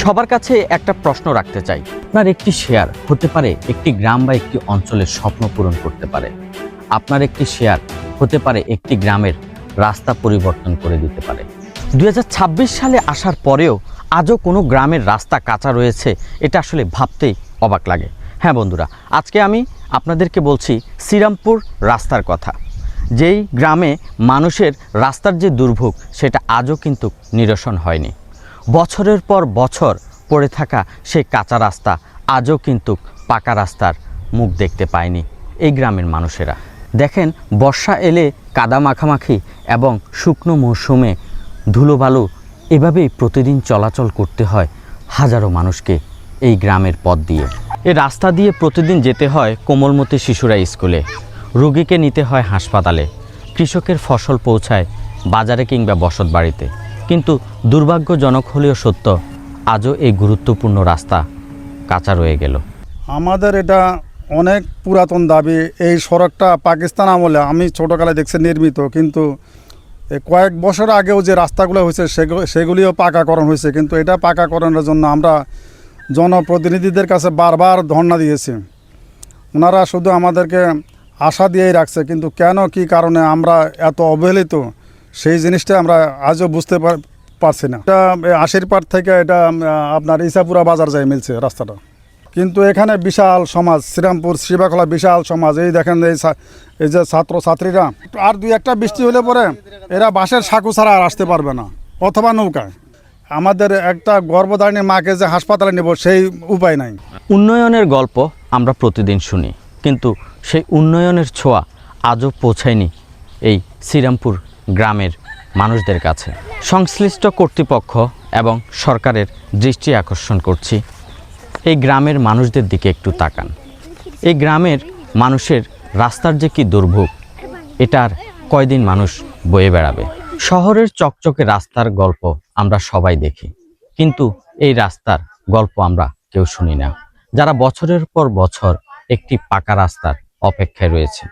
সবার কাছে একটা প্রশ্ন রাখতে চাই, আপনার একটি শেয়ার হতে পারে একটি গ্রাম বা একটি অঞ্চলের স্বপ্ন পূরণ করতে পারে। আপনার একটি শেয়ার হতে পারে একটি গ্রামের রাস্তা পরিবর্তন করে দিতে পারে। 2026 সালে আসার পরেও আজও কোনো গ্রামের রাস্তা কাঁচা রয়েছে, এটা আসলে ভাবতেই অবাক লাগে। হ্যাঁ বন্ধুরা, আজকে আমি আপনাদেরকে বলছি শ্রীরামপুর রাস্তার কথা। যেই গ্রামে মানুষের রাস্তার যে দুর্ভোগ সেটা আজও কিন্তু নিরসন হয়নি। বছরের পর বছর পড়ে থাকা সেই কাঁচা রাস্তা আজও কিন্তু পাকা রাস্তার মুখ দেখতে পায়নি এই গ্রামের মানুষেরা। দেখেন, বর্ষা এলে কাদা মাখামাখি এবং শুকনো মৌসুমে ধুলোবালু এভাবেই প্রতিদিন চলাচল করতে হয় হাজারো মানুষকে এই গ্রামের পথ দিয়ে। এই রাস্তা দিয়ে প্রতিদিন যেতে হয় কোমলমতি শিশুরা স্কুলে, রোগীকে নিতে হয় হাসপাতালে, কৃষকের ফসল পৌঁছায় বাজারে কিংবা বসত বাড়িতে। কিন্তু দুর্ভাগ্যজনক হলেও সত্য, আজও এই গুরুত্বপূর্ণ রাস্তা কাঁচা রয়ে গেল। আমাদের এটা অনেক পুরাতন দাবি। এই সড়কটা পাকিস্তান আমলে আমি ছোটোকালে দেখছি নির্মিত, কিন্তু কয়েক বছর আগেও যে রাস্তাগুলো হয়েছে সেগুলিও পাকাকরণ হয়েছে, কিন্তু এটা পাকাকরণের জন্য আমরা জনপ্রতিনিধিদের কাছে বারবার ধর্ণা দিয়েছি। ওনারা শুধু আমাদেরকে আশা দিয়েই রাখছে, কিন্তু কেন কি কারণে আমরা এত অবহেলিত সেই জিনিসটা আমরা আজও বুঝতে পারছি না। এটা আশিরপাট থেকে এটা আপনার ইসাপুরা বাজার যায় মিলছে রাস্তাটা, কিন্তু এখানে বিশাল সমাজ, শ্রীরামপুর শিবাখলা বিশাল সমাজ। এই দেখেন এই যে ছাত্রছাত্রীরা, আর দুই একটা বৃষ্টি হলে পরে এরা বাঁশের সাঁকু ছাড়া আর আসতে পারবে না, অথবা নৌকায়। আমাদের একটা গর্ভধারিণী মাকে যে হাসপাতালে নেব সেই উপায় নাই। উন্নয়নের গল্প আমরা প্রতিদিন শুনি, কিন্তু সেই উন্নয়নের ছোঁয়া আজও পৌঁছায়নি এই শ্রীরামপুর গ্রামের মানুষদের কাছে। সংশ্লিষ্ট কর্তৃপক্ষ এবং সরকারের দৃষ্টি আকর্ষণ করছি, এই গ্রামের মানুষদের দিকে একটু তাকান। এই গ্রামের মানুষের রাস্তার যে কি দুর্ভোগ, এটার কয়দিন মানুষ বয়ে বেড়াবে। শহরের চকচকে রাস্তার গল্প আমরা সবাই দেখি, কিন্তু এই রাস্তার গল্প আমরা কেউ শুনি না, যারা বছরের পর বছর একটি পাকা রাস্তার অপেক্ষায় রয়েছে।